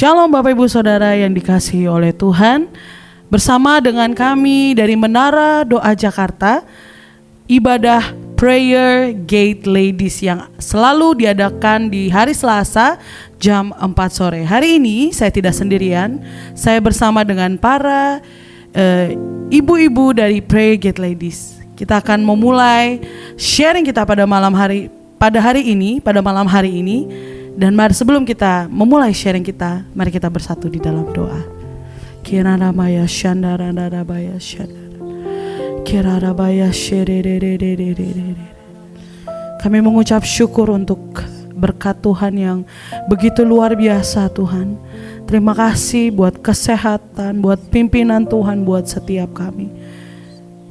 Shalom Bapak Ibu Saudara yang dikasihi oleh Tuhan. Bersama dengan kami dari Menara Doa Jakarta, ibadah Prayer Gate Ladies yang selalu diadakan di hari Selasa jam 4 sore. Hari ini saya tidak sendirian, saya bersama dengan para ibu-ibu dari Prayer Gate Ladies. Kita akan memulai sharing kita pada malam hari ini. Dan mari sebelum kita memulai sharing kita, mari kita bersatu di dalam doa. Kirarabaya shandarabaya shandara. Kirarabaya sherererererere. Kami mengucap syukur untuk berkat Tuhan yang begitu luar biasa Tuhan. Terima kasih buat kesehatan, buat pimpinan Tuhan, buat setiap kami.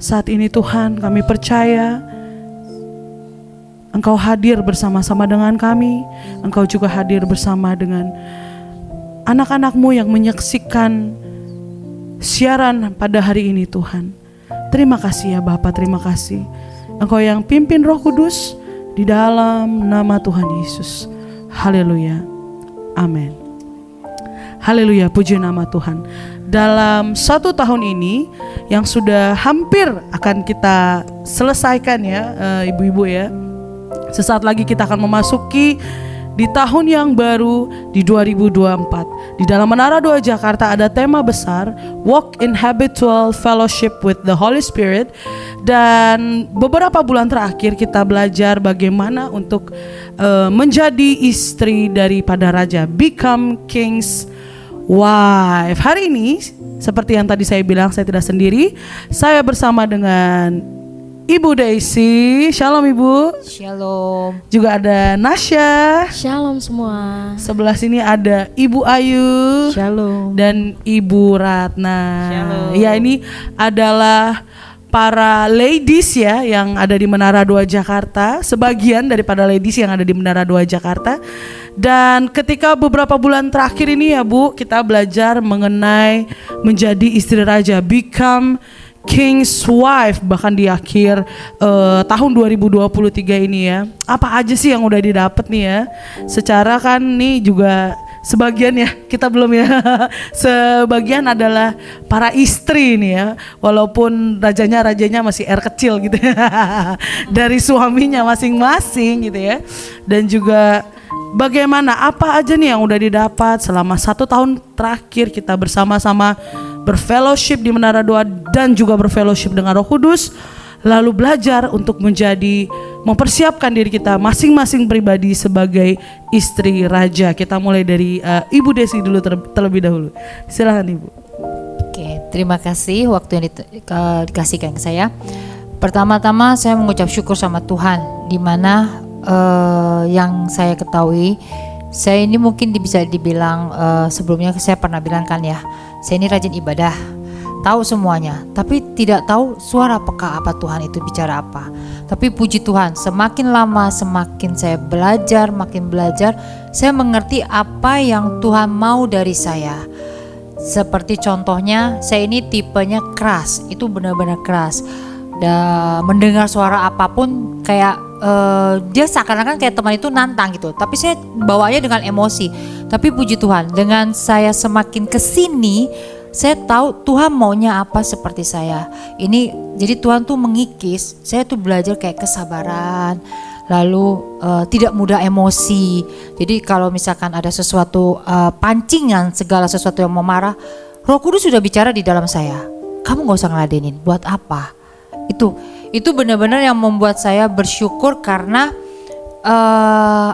Saat ini Tuhan, kami percaya Engkau hadir bersama-sama dengan kami. Engkau juga hadir bersama dengan anak-anak-Mu yang menyaksikan siaran pada hari ini Tuhan. Terima kasih ya Bapa, terima kasih. Engkau yang pimpin Roh Kudus di dalam nama Tuhan Yesus. Haleluya. Amin. Haleluya, puji nama Tuhan. Dalam 1 tahun ini yang sudah hampir akan kita selesaikan ya ibu-ibu ya. Sesaat lagi kita akan memasuki di tahun yang baru di 2024. Di dalam Menara Doa Jakarta ada tema besar Walk in Habitual Fellowship with the Holy Spirit. Dan beberapa bulan terakhir kita belajar bagaimana untuk menjadi istri daripada raja, become king's wife. Hari ini seperti yang tadi saya bilang, saya tidak sendiri. Saya bersama dengan Ibu Daisy. Shalom Ibu. Shalom. Juga ada Nasya. Shalom semua. Sebelah sini ada Ibu Ayu. Shalom. Dan Ibu Ratna. Shalom. Ya, ini adalah para ladies ya yang ada di Menara Doa Jakarta. Sebagian daripada ladies yang ada di Menara Doa Jakarta. Dan ketika beberapa bulan terakhir ini ya Bu, kita belajar mengenai menjadi istri raja, become King's Wife, bahkan di akhir tahun 2023 ini ya. Apa aja sih yang udah didapat nih ya? Secara kan nih juga sebagian ya, kita belum ya. Sebagian adalah para istri nih ya. Walaupun rajanya masih kecil gitu ya. Dari suaminya masing-masing gitu ya. Dan juga bagaimana, apa aja nih yang udah didapat selama 1 tahun terakhir kita bersama-sama berfellowship di Menara Doa dan juga berfellowship dengan Roh Kudus, lalu belajar untuk mempersiapkan diri kita masing-masing pribadi sebagai istri raja. Kita mulai dari Ibu Desi dulu terlebih dahulu. Silakan Ibu. Oke, terima kasih waktu yang dikasihkan ke saya. Pertama-tama saya mengucap syukur sama Tuhan, di mana yang saya ketahui, saya ini mungkin bisa dibilang sebelumnya saya pernah bilang kan ya, saya ini rajin ibadah, tahu semuanya, tapi tidak tahu suara peka apa Tuhan itu bicara apa. Tapi puji Tuhan, semakin lama semakin saya belajar, makin belajar, saya mengerti apa yang Tuhan mau dari saya. Seperti contohnya, saya ini tipenya keras, itu benar-benar keras. Dan mendengar suara apapun kayak dia seakan-akan kayak teman itu nantang gitu, tapi saya bawanya dengan emosi. Tapi puji Tuhan, dengan saya semakin kesini, saya tahu Tuhan maunya apa seperti saya. Ini jadi Tuhan tuh mengikis, saya tuh belajar kayak kesabaran, lalu tidak mudah emosi. Jadi kalau misalkan ada sesuatu pancingan, segala sesuatu yang mau marah, Roh Kudus sudah bicara di dalam saya. Kamu gak usah ngeladenin, buat apa? Itu benar-benar yang membuat saya bersyukur karena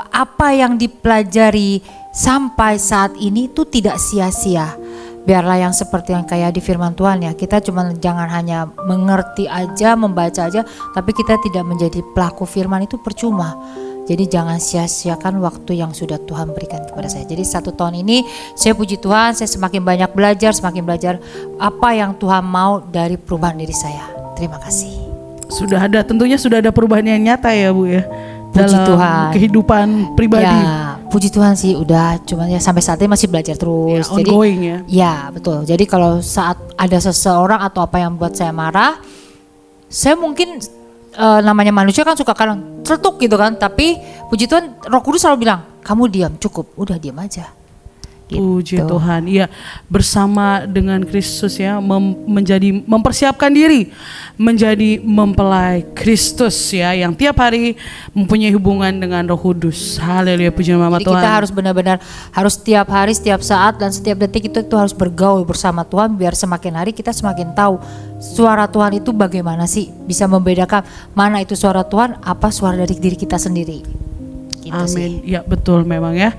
apa yang dipelajari sampai saat ini itu tidak sia-sia. Biarlah yang seperti yang kayak di firman Tuhan ya, kita cuma jangan hanya mengerti aja, membaca aja, tapi kita tidak menjadi pelaku firman, itu percuma. Jadi jangan sia-siakan waktu yang sudah Tuhan berikan kepada saya. Jadi 1 tahun ini saya puji Tuhan, saya semakin banyak belajar, apa yang Tuhan mau dari perubahan diri saya. Terima kasih. Tentunya sudah ada perubahan yang nyata ya Bu ya, puji dalam Tuhan. Kehidupan pribadi. Ya, puji Tuhan sih udah, cuman ya sampai saat ini masih belajar terus. Ya, ongoing ya. Ya betul. Jadi kalau saat ada seseorang atau apa yang buat saya marah, saya mungkin namanya manusia kan suka kadang tertuk gitu kan. Tapi puji Tuhan, Roh Kudus selalu bilang, kamu diam, cukup, udah diam aja. Puji Tuhan. Iya, bersama dengan Kristus ya, mempersiapkan diri menjadi mempelai Kristus ya, yang tiap hari mempunyai hubungan dengan Roh Kudus. Haleluya, puji nama Jadi Tuhan. kita harus benar-benar harus setiap hari, setiap saat dan setiap detik itu harus bergaul bersama Tuhan, biar semakin hari kita semakin tahu suara Tuhan itu bagaimana sih, bisa membedakan mana itu suara Tuhan, apa suara dari diri kita sendiri. Gitu Amin. sih. Ya betul memang ya.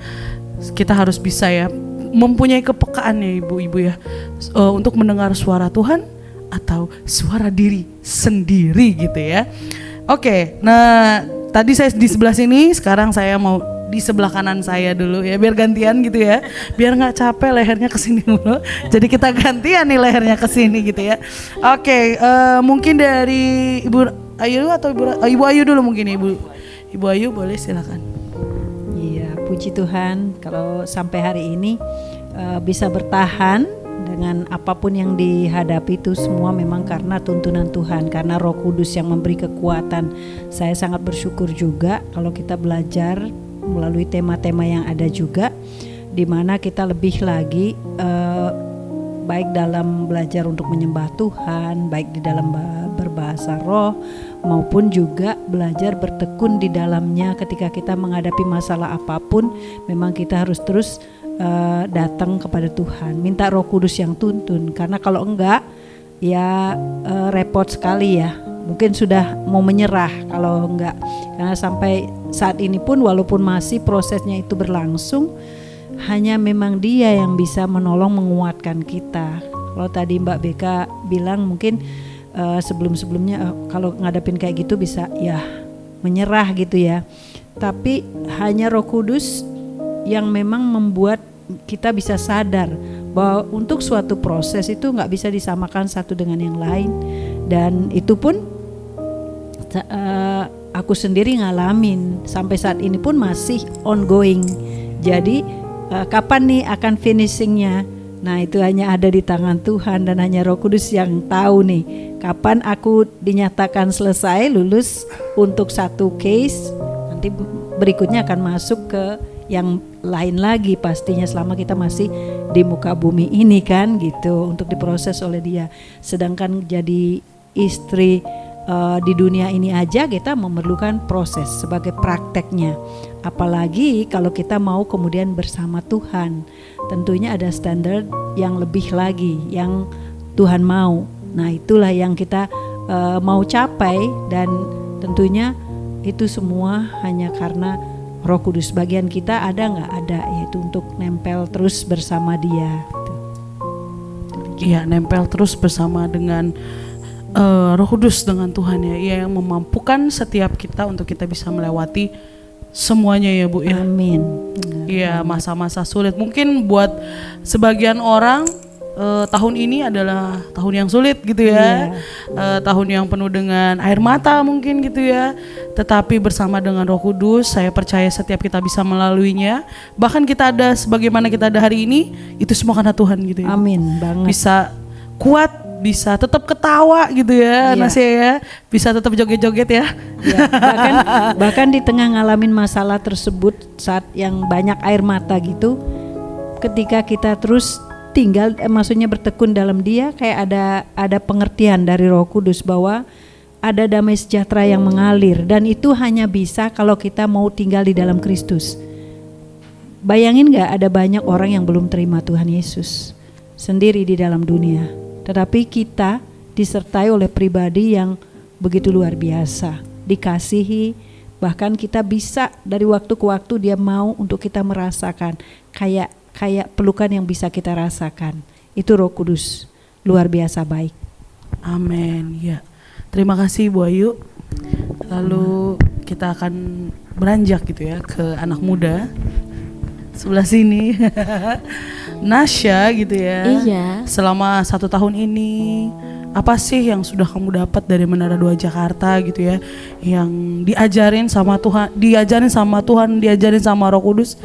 Kita harus bisa ya mempunyai kepekaan ya ibu-ibu ya, untuk mendengar suara Tuhan atau suara diri sendiri gitu ya. Oke, nah tadi saya di sebelah sini, sekarang saya mau di sebelah kanan saya dulu ya, biar gantian gitu ya, biar nggak capek lehernya ke sini dulu. Jadi kita gantian nih lehernya ke sini gitu ya. Oke, mungkin dari Ibu Ayu atau Ibu Ayu dulu mungkin ya, Ibu Ayu boleh silakan. Iya, puji Tuhan kalau sampai hari ini bisa bertahan dengan apapun yang dihadapi itu semua memang karena tuntunan Tuhan, karena Roh Kudus yang memberi kekuatan. Saya sangat bersyukur juga kalau kita belajar melalui tema-tema yang ada juga, di mana kita lebih lagi baik dalam belajar untuk menyembah Tuhan, baik di dalam berbahasa roh, maupun juga belajar bertekun di dalamnya. Ketika kita menghadapi masalah apapun, memang kita harus terus datang kepada Tuhan, minta Roh Kudus yang tuntun, karena kalau enggak ya repot sekali ya, mungkin sudah mau menyerah kalau enggak, karena sampai saat ini pun walaupun masih prosesnya itu berlangsung, hanya memang Dia yang bisa menolong menguatkan kita. Kalau tadi Mbak Beka bilang mungkin sebelum-sebelumnya kalau ngadepin kayak gitu bisa ya menyerah gitu ya, tapi hanya Roh Kudus yang memang membuat kita bisa sadar bahwa untuk suatu proses itu nggak bisa disamakan satu dengan yang lain, dan itu pun aku sendiri ngalamin sampai saat ini pun masih ongoing. Jadi kapan nih akan finishingnya? Nah itu hanya ada di tangan Tuhan, dan hanya Roh Kudus yang tahu nih kapan aku dinyatakan selesai lulus untuk satu case, nanti berikutnya akan masuk ke yang lain lagi pastinya, selama kita masih di muka bumi ini kan gitu, untuk diproses oleh Dia. Sedangkan jadi istri di dunia ini aja kita memerlukan proses sebagai prakteknya, apalagi kalau kita mau kemudian bersama Tuhan, tentunya ada standar yang lebih lagi yang Tuhan mau. Nah itulah yang kita mau capai, dan tentunya itu semua hanya karena Roh Kudus. Bagian kita ada nggak? Ada, yaitu untuk nempel terus bersama Dia. Iya, nempel terus bersama dengan Roh Kudus, dengan Tuhan ya. Ia yang memampukan setiap kita untuk kita bisa melewati semuanya ya Bu ya. Amin. Iya, masa-masa sulit mungkin buat sebagian orang. Tahun ini adalah tahun yang sulit gitu ya, tahun yang penuh dengan air mata mungkin gitu ya. Tetapi bersama dengan Roh Kudus, saya percaya setiap kita bisa melaluinya. Bahkan kita ada sebagaimana kita ada hari ini, itu semua karena Tuhan gitu ya. Amin banget. Bisa kuat, bisa tetap ketawa gitu ya, Nasya ya, bisa tetap joget-joget ya. Bahkan di tengah ngalamin masalah tersebut, saat yang banyak air mata gitu, ketika kita terus tinggal, maksudnya bertekun dalam Dia, kayak ada pengertian dari Roh Kudus bahwa ada damai sejahtera yang mengalir, dan itu hanya bisa kalau kita mau tinggal di dalam Kristus. Bayangin gak, ada banyak orang yang belum terima Tuhan Yesus sendiri di dalam dunia, tetapi kita disertai oleh pribadi yang begitu luar biasa, dikasihi, bahkan kita bisa dari waktu ke waktu Dia mau untuk kita merasakan kayak pelukan yang bisa kita rasakan. Itu Roh Kudus, luar biasa baik. Amin. Ya, terima kasih Bu Ayu. Lalu kita akan beranjak gitu ya ke anak muda sebelah sini. Nasya gitu ya. Iya. Selama 1 tahun ini, apa sih yang sudah kamu dapat dari Menara 2 Jakarta gitu ya, yang diajarin sama Tuhan, diajarin sama Roh Kudus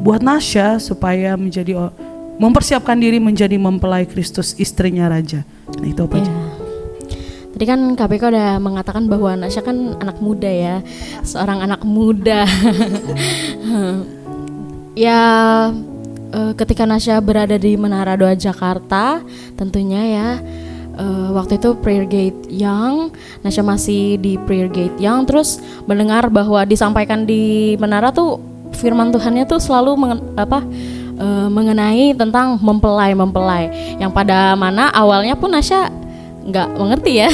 buat Nasya supaya mempersiapkan diri menjadi mempelai Kristus, istrinya Raja. Nah itu apa aja? Tadi kan KPK udah mengatakan bahwa Nasya kan anak muda ya, seorang anak muda. Ya ketika Nasya berada di Menara Doa Jakarta, tentunya ya, waktu itu prayer gate Young, Nasya masih di prayer gate Young, terus mendengar bahwa disampaikan di menara tuh firman Tuhannya tuh selalu mengenai tentang mempelai, yang pada mana awalnya pun Nasya nggak mengerti ya,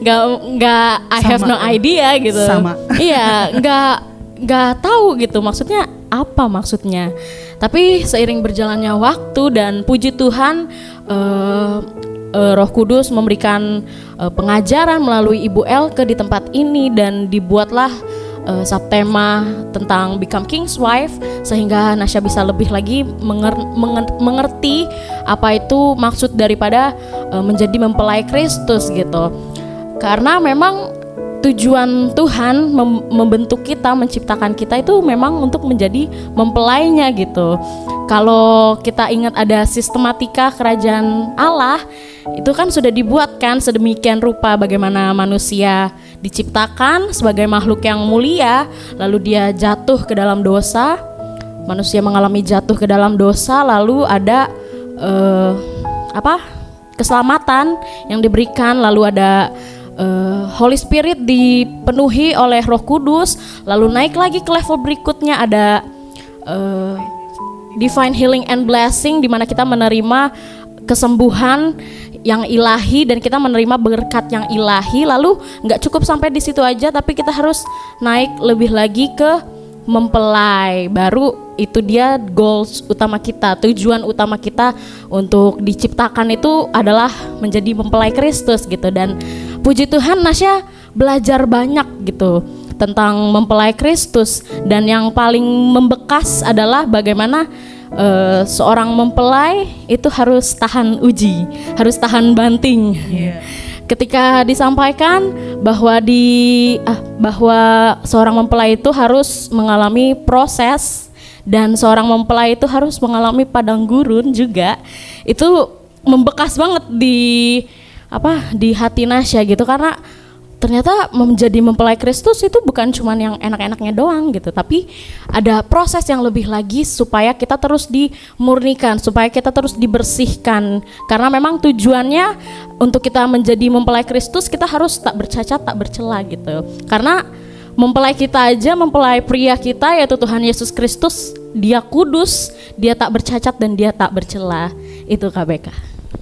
nggak I have no idea gitu. Sama. Iya, nggak tahu gitu maksudnya apa maksudnya. Tapi seiring berjalannya waktu dan puji Tuhan, Roh Kudus memberikan pengajaran melalui Ibu Elke di tempat ini, dan dibuatlah subtema tentang Become King's Wife, sehingga Nasya bisa lebih lagi mengerti apa itu maksud daripada menjadi mempelai Kristus gitu. Karena memang tujuan Tuhan membentuk kita, menciptakan kita itu memang untuk menjadi mempelainya gitu. Kalau kita ingat ada sistematika kerajaan Allah, itu kan sudah dibuatkan sedemikian rupa bagaimana manusia diciptakan sebagai makhluk yang mulia, lalu dia jatuh ke dalam dosa, manusia mengalami jatuh ke dalam dosa, lalu ada keselamatan yang diberikan, lalu ada Holy Spirit dipenuhi oleh Roh Kudus, lalu naik lagi ke level berikutnya ada divine healing and blessing, di mana kita menerima kesembuhan yang ilahi dan kita menerima berkat yang ilahi. Lalu nggak cukup sampai di situ aja, tapi kita harus naik lebih lagi ke mempelai. Baru itu dia goals utama kita, tujuan utama kita untuk diciptakan itu adalah menjadi mempelai Kristus gitu. Dan puji Tuhan Nasya belajar banyak gitu tentang mempelai Kristus, dan yang paling membekas adalah bagaimana seorang mempelai itu harus tahan uji, harus tahan banting. Ketika disampaikan bahwa bahwa seorang mempelai itu harus mengalami proses, dan seorang mempelai itu harus mengalami padang gurun juga, itu membekas banget di hati Nasya gitu, karena ternyata menjadi mempelai Kristus itu bukan cuma yang enak-enaknya doang gitu, tapi ada proses yang lebih lagi supaya kita terus dimurnikan, supaya kita terus dibersihkan. Karena memang tujuannya untuk kita menjadi mempelai Kristus, kita harus tak bercacat, tak bercela gitu. Karena mempelai kita aja, mempelai pria kita yaitu Tuhan Yesus Kristus, dia kudus, dia tak bercacat dan dia tak bercela. Itu KBK.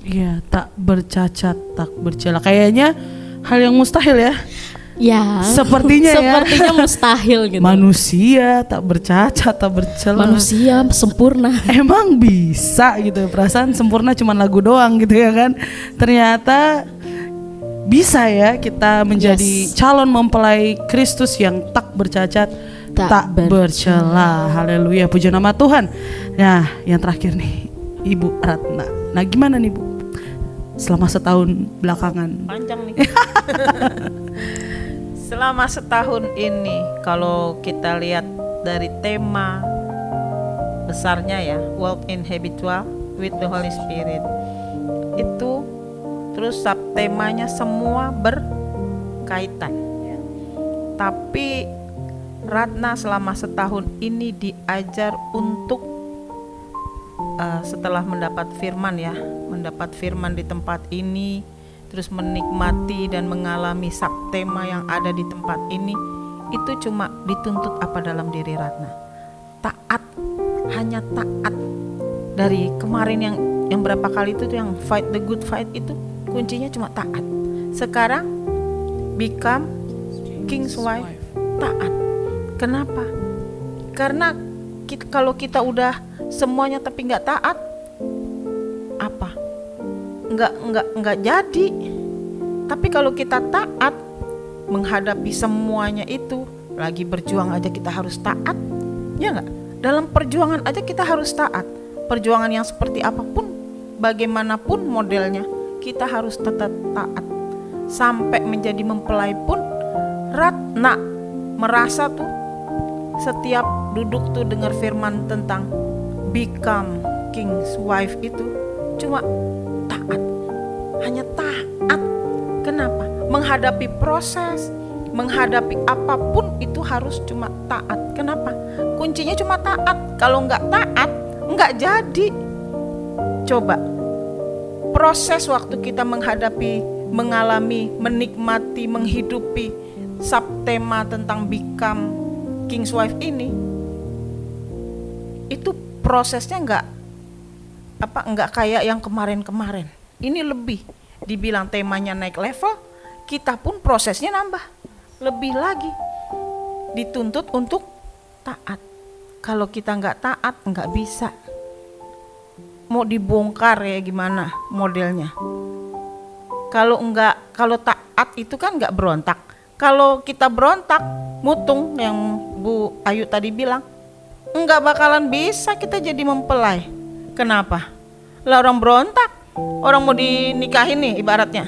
Iya, tak bercacat, tak bercela. Kayaknya hal yang mustahil ya. Ya. Sepertinya mustahil gitu. Manusia tak bercacat, tak bercela. Manusia sempurna. Emang bisa gitu. Perasaan sempurna cuma lagu doang gitu ya kan. Ternyata bisa ya kita menjadi calon mempelai Kristus yang tak bercacat, tak bercela. Haleluya, puji nama Tuhan. Nah, yang terakhir nih, Ibu Ratna. Nah, gimana nih Bu? Selama setahun belakangan. Panjang nih. Selama setahun ini, kalau kita lihat dari tema besarnya ya, walk in habitual with the Holy Spirit, itu terus subtemanya semua berkaitan. Tapi Ratna selama setahun ini diajar untuk setelah mendapat firman di tempat ini, terus menikmati dan mengalami subtema yang ada di tempat ini, itu cuma dituntut apa dalam diri Ratna? Taat, hanya taat. Dari kemarin yang berapa kali itu yang fight the good fight, itu kuncinya cuma taat. Sekarang become king's wife, taat. Kenapa? Karena kalau kita udah semuanya tapi nggak taat, apa? Nggak jadi. Tapi kalau kita taat menghadapi semuanya itu, lagi berjuang aja kita harus taat, ya nggak? Dalam perjuangan aja kita harus taat. Perjuangan yang seperti apapun, bagaimanapun modelnya, kita harus tetap taat. Sampai menjadi mempelai pun, Ratna merasa tuh setiap duduk tuh dengar firman tentang become king's wife itu cuma taat, hanya taat. Kenapa? Menghadapi proses, menghadapi apapun itu harus cuma taat. Kenapa? Kuncinya cuma taat. Kalau nggak taat, nggak jadi. Coba proses waktu kita menghadapi, mengalami, menikmati, menghidupi subtema tentang become King's Wife ini, itu prosesnya nggak kayak yang kemarin-kemarin. Ini lebih dibilang temanya naik level, kita pun prosesnya nambah lebih lagi, dituntut untuk taat. Kalau kita nggak taat nggak bisa. Mau dibongkar ya gimana modelnya? Kalau taat itu kan nggak berontak. Kalau kita berontak, mutung yang Bu Ayu tadi bilang, nggak bakalan bisa kita jadi mempelai. Kenapa? Lah orang berontak, orang mau dinikahin nih ibaratnya.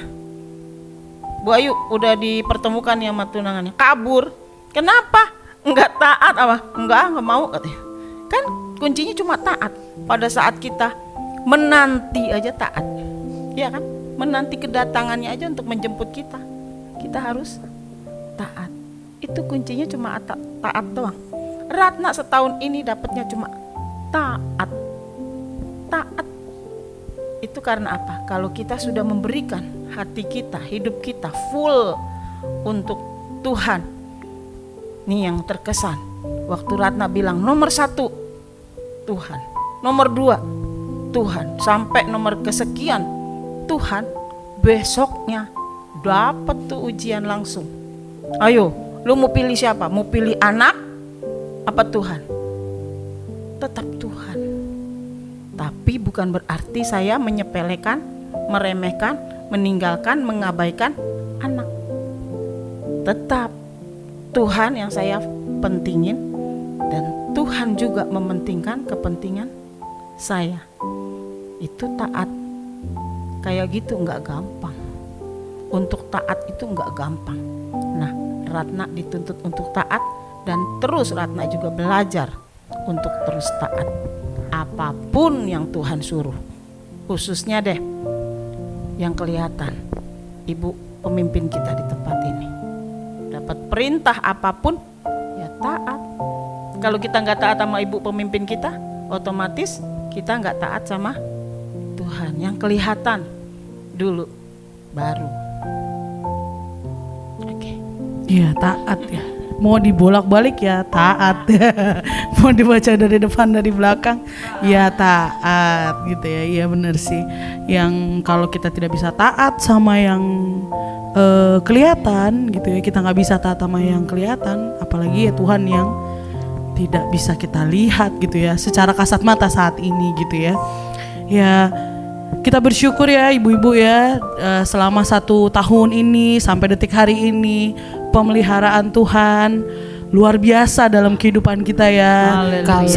Bu Ayu udah dipertemukan ya sama tunangannya, kabur. Kenapa? Nggak taat apa? Nggak mau katanya. Kan kuncinya cuma taat. Pada saat kita menanti aja taat, ya kan? Menanti kedatangannya aja untuk menjemput kita, kita harus taat. Itu kuncinya cuma taat doang. Ratna setahun ini dapatnya cuma taat. Taat itu karena apa? Kalau kita sudah memberikan hati kita, hidup kita full untuk Tuhan. Nih yang terkesan waktu Ratna bilang nomor 1 Tuhan, nomor 2 Tuhan, sampai nomor kesekian Tuhan, besoknya dapat tuh ujian langsung. Ayo, lu mau pilih siapa? Mau pilih anak apa Tuhan? Tetap Tuhan. Tapi bukan berarti saya menyepelekan, meremehkan, meninggalkan, mengabaikan anak. Tetap Tuhan yang saya pentingin, dan Tuhan juga mementingkan kepentingan saya. Itu taat. Kayak gitu nggak gampang. Untuk taat itu nggak gampang. Nah, Ratna dituntut untuk taat, dan terus Ratna juga belajar untuk terus taat. Apapun yang Tuhan suruh. Khususnya deh yang kelihatan, ibu pemimpin kita di tempat ini. Dapat perintah apapun, ya taat. Kalau kita nggak taat sama ibu pemimpin kita, otomatis kita nggak taat sama Tuhan. Yang kelihatan dulu, baru. Oke. Iya, taat ya. Mau dibolak-balik ya taat. Mau dibaca dari depan dari belakang ya taat gitu ya. Iya benar sih. Yang kalau kita tidak bisa taat sama yang kelihatan gitu ya, kita nggak bisa taat sama yang kelihatan, apalagi ya Tuhan yang tidak bisa kita lihat gitu ya secara kasat mata saat ini gitu ya. Ya kita bersyukur ya ibu-ibu ya, selama 1 tahun ini sampai detik hari ini pemeliharaan Tuhan luar biasa dalam kehidupan kita ya. Kalau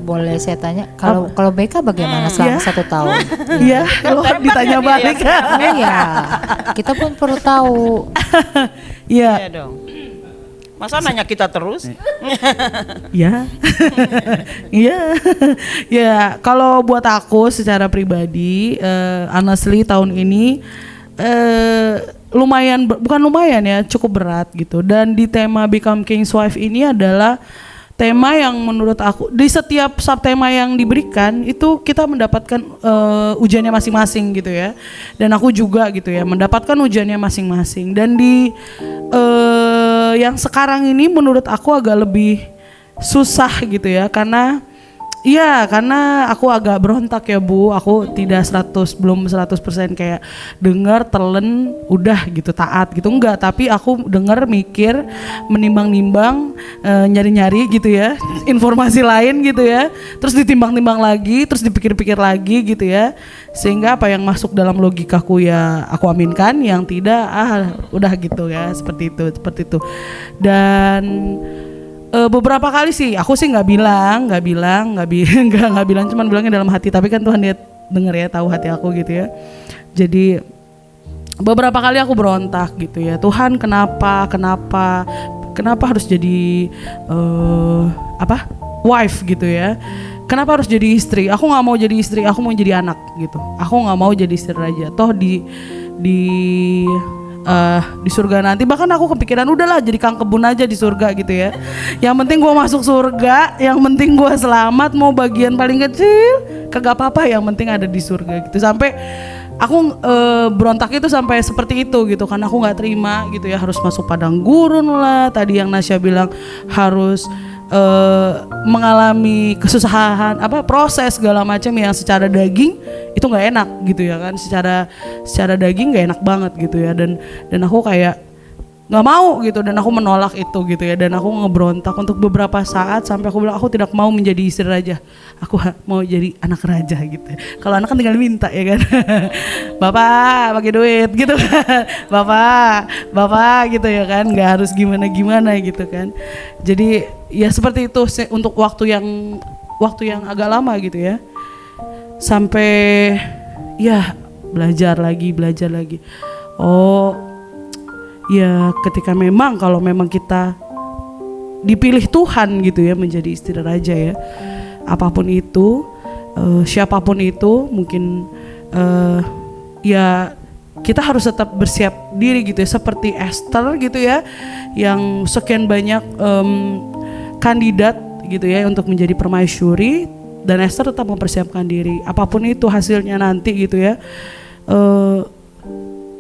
boleh saya tanya, kalau Beka bagaimana selama 1 tahun? Iya, kalau ditanya balik. Iya, kita pun perlu tahu. Iya. Iya dong. Masa nanya kita terus? Ya, iya, ya. Kalau buat aku secara pribadi, honestly tahun ini lumayan, bukan lumayan ya, cukup berat gitu. Dan di tema Become King's Wife ini adalah tema yang menurut aku di setiap subtema yang diberikan itu kita mendapatkan ujiannya masing-masing gitu ya. Dan aku juga gitu ya mendapatkan ujiannya masing-masing. Dan di yang sekarang ini menurut aku agak lebih susah gitu ya, karena aku agak berontak ya Bu. Aku belum 100% kayak dengar telen udah gitu taat gitu, enggak, tapi aku dengar, mikir, menimbang-nimbang, nyari-nyari gitu ya informasi lain gitu ya, terus ditimbang-timbang lagi, terus dipikir-pikir lagi gitu ya, sehingga apa yang masuk dalam logikaku ya aku aminkan, yang tidak udah gitu ya, seperti itu. Dan beberapa kali sih aku sih nggak bilang cuman bilangnya dalam hati, tapi kan Tuhan dia denger ya, tahu hati aku gitu ya. Jadi beberapa kali aku berontak gitu ya, Tuhan kenapa harus jadi wife gitu ya, kenapa harus jadi istri? Aku nggak mau jadi istri, aku mau jadi anak gitu. Aku nggak mau jadi istri raja. Toh di di surga nanti. Bahkan aku kepikiran udahlah jadi kang kebun aja di surga gitu ya. Yang penting gue masuk surga, yang penting gue selamat, mau bagian paling kecil kagak apa-apa, yang penting ada di surga gitu. Sampai aku berontak itu sampai seperti itu gitu, karena aku nggak terima gitu ya, harus masuk padang gurun lah. Tadi yang Nasya bilang harus mengalami kesusahan, proses segala macam yang secara daging itu nggak enak gitu ya kan, secara daging nggak enak banget gitu ya, dan aku kayak nggak mau gitu, dan aku menolak itu gitu ya, dan aku ngebrontak untuk beberapa saat sampai aku bilang aku tidak mau menjadi istri raja, aku mau jadi anak raja gitu. Kalau anak kan tinggal minta ya kan, bapak pakai duit gitu kan, bapak gitu ya kan, nggak harus gimana gitu kan. Jadi ya seperti itu untuk waktu yang agak lama gitu ya, sampai ya belajar lagi. Oh ya, ketika kalau memang kita dipilih Tuhan gitu ya menjadi istri raja ya, apapun itu, siapapun itu, mungkin ya kita harus tetap bersiap diri gitu ya, seperti Esther gitu ya, yang sekian banyak kandidat gitu ya untuk menjadi permaisuri, dan Esther tetap mempersiapkan diri apapun itu hasilnya nanti gitu ya.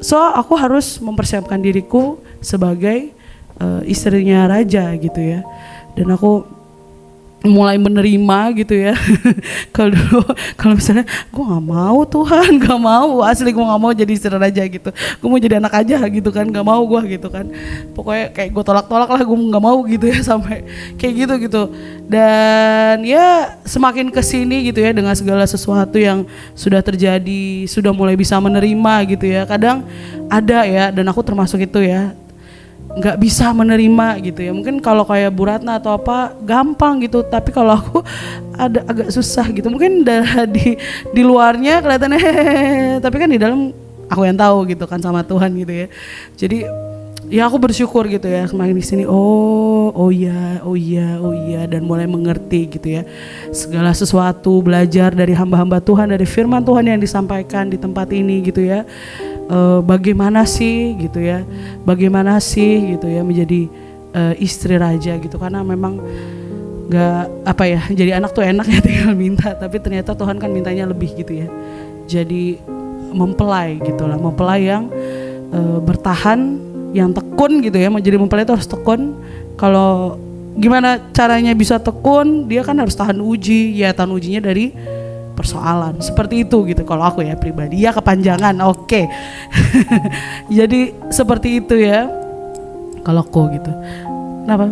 So aku harus mempersiapkan diriku sebagai istrinya raja gitu ya, dan aku mulai menerima gitu ya. Kalau misalnya gue nggak mau Tuhan, nggak mau, asli gue nggak mau jadi istri raja gitu, gue mau jadi anak aja gitu kan, nggak mau gue gitu kan, pokoknya kayak gue tolak lah, gue nggak mau gitu ya, sampai kayak gitu. Dan ya semakin kesini gitu ya, dengan segala sesuatu yang sudah terjadi, sudah mulai bisa menerima gitu ya. Kadang ada ya, dan aku termasuk itu ya, nggak bisa menerima gitu ya. Mungkin kalau kayak Bu Ratna atau apa gampang gitu, tapi kalau aku ada agak susah gitu. Mungkin di luarnya kelihatannya tapi kan di dalam aku yang tahu gitu kan sama Tuhan gitu ya. Jadi ya aku bersyukur gitu ya semakin di sini. Oh iya, dan mulai mengerti gitu ya segala sesuatu, belajar dari hamba-hamba Tuhan, dari firman Tuhan yang disampaikan di tempat ini gitu ya. Bagaimana sih gitu ya menjadi istri raja gitu, karena memang nggak jadi anak tuh enak ya tinggal minta, tapi ternyata Tuhan kan mintanya lebih gitu ya. Jadi mempelai yang bertahan, yang tekun gitu ya. Menjadi mempelai itu harus tekun. Kalau gimana caranya bisa tekun, dia kan harus tahan uji ya, tahan ujinya dari persoalan seperti itu gitu. Kalau aku ya pribadi ya kepanjangan, oke. Jadi seperti itu ya kalau aku gitu. Kenapa?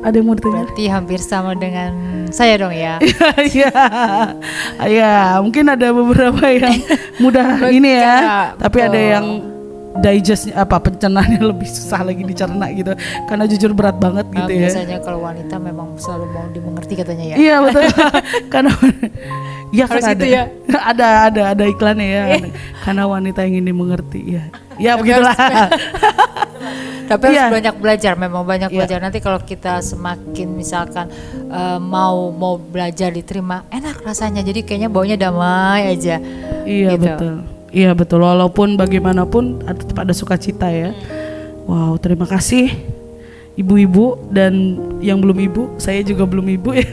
Ada yang mau ditanya? Berarti hampir sama dengan saya dong ya. Iya, mungkin ada beberapa yang mudah ini ya, tapi ada yang digestnya pencernaannya lebih susah lagi dicerna gitu, karena jujur berat banget gitu ya. Biasanya kalau wanita memang selalu mau dimengerti katanya ya. Iya betul. Karena ya kan harus ada, gitu ya. ada iklannya ya, karena wanita ingin dimengerti ya. Ya begitulah. Tapi harus banyak belajar, memang banyak belajar. Nanti kalau kita semakin misalkan mau belajar diterima, enak rasanya. Jadi kayaknya baunya damai aja. Iya gitu. Betul. Iya betul, walaupun bagaimanapun tetap ada sukacita ya. Wow, terima kasih ibu-ibu dan yang belum ibu, saya juga belum ibu ya.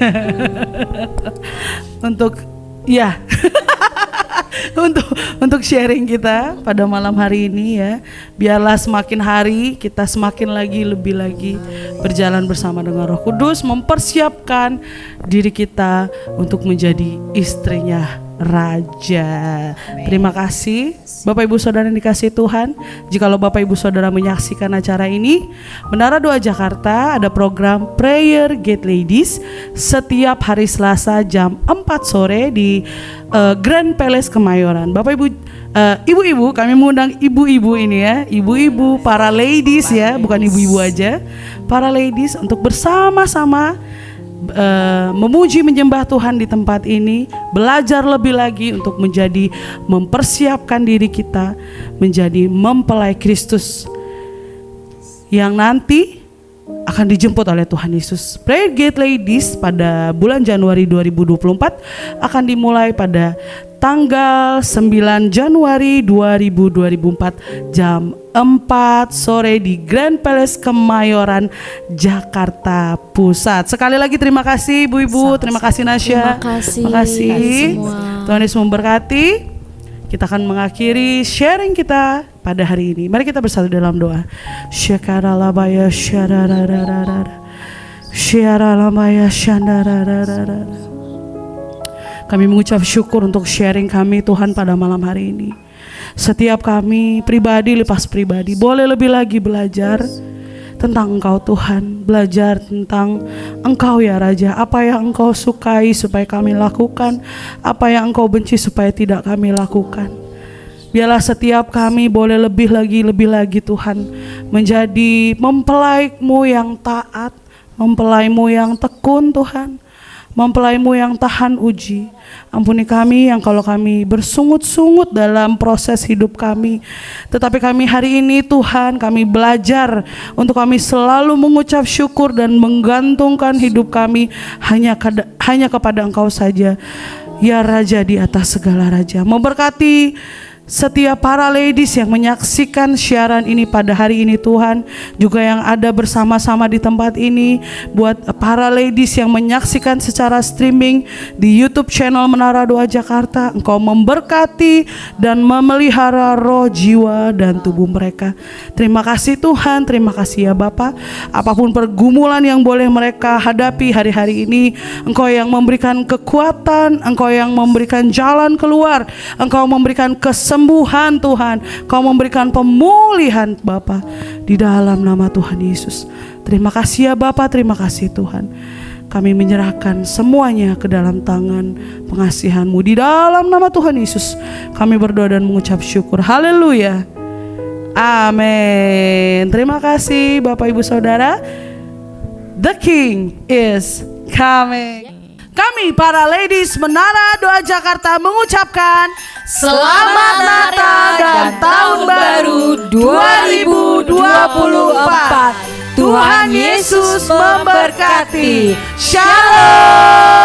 Untuk sharing kita pada malam hari ini ya. Biarlah semakin hari kita semakin lebih lagi berjalan bersama dengan Roh Kudus, mempersiapkan diri kita untuk menjadi istrinya Raja. Terima kasih Bapak Ibu Saudara yang dikasihi Tuhan. Jikalau Bapak Ibu Saudara menyaksikan acara ini, Menara Doa Jakarta ada program Prayer Gate Ladies setiap hari Selasa jam 4 sore di Grand Palace Kemayoran. Bapak Ibu, ibu-ibu, kami mengundang ibu-ibu ini ya, ibu-ibu para ladies ya, bukan ibu-ibu aja, para ladies untuk bersama-sama memuji menyembah Tuhan di tempat ini, belajar lebih lagi untuk mempersiapkan diri kita menjadi mempelai Kristus yang nanti akan dijemput oleh Tuhan Yesus. Prayer Gate Ladies pada bulan Januari 2024 akan dimulai pada tanggal 9 Januari 2024 jam 4 sore di Grand Palace Kemayoran, Jakarta Pusat. Sekali lagi terima kasih Ibu-ibu, terima kasih Nasya. Terima kasih semua. Tuhan Yesus memberkati. Kita akan mengakhiri sharing kita pada hari ini. Mari kita bersatu dalam doa. Syakaralabaya syararararara. Syaralamaya syandarararara. Kami mengucap syukur untuk sharing kami Tuhan pada malam hari ini. Setiap kami pribadi lepas pribadi boleh lebih lagi belajar tentang Engkau Tuhan, belajar tentang Engkau ya Raja, apa yang Engkau sukai supaya kami lakukan, apa yang Engkau benci supaya tidak kami lakukan. Biarlah setiap kami boleh lebih lagi Tuhan menjadi mempelai-Mu yang taat, mempelai-Mu yang tekun Tuhan, mempelai-Mu yang tahan uji. Ampuni kami yang kalau kami bersungut-sungut dalam proses hidup kami, tetapi kami hari ini Tuhan, kami belajar untuk kami selalu mengucap syukur dan menggantungkan hidup kami hanya kepada Engkau saja ya Raja di atas segala raja. Memberkati setiap para ladies yang menyaksikan siaran ini pada hari ini Tuhan, juga yang ada bersama-sama di tempat ini, buat para ladies yang menyaksikan secara streaming di YouTube channel Menara Doa Jakarta, Engkau memberkati dan memelihara roh, jiwa, dan tubuh mereka. Terima kasih Tuhan, terima kasih ya Bapa. Apapun pergumulan yang boleh mereka hadapi hari-hari ini, Engkau yang memberikan kekuatan, Engkau yang memberikan jalan keluar, Engkau memberikan kesembuhan Tuhan, Kau memberikan pemulihan Bapa, di dalam nama Tuhan Yesus. Terima kasih ya Bapa, terima kasih Tuhan. Kami menyerahkan semuanya ke dalam tangan pengasihan-Mu di dalam nama Tuhan Yesus. Kami berdoa dan mengucap syukur. Haleluya. Amin. Terima kasih Bapak Ibu Saudara. The King is coming. Kami para ladies Menara Doa Jakarta mengucapkan Selamat Natal dan Tahun Baru 2024. Tuhan Yesus memberkati. Shalom.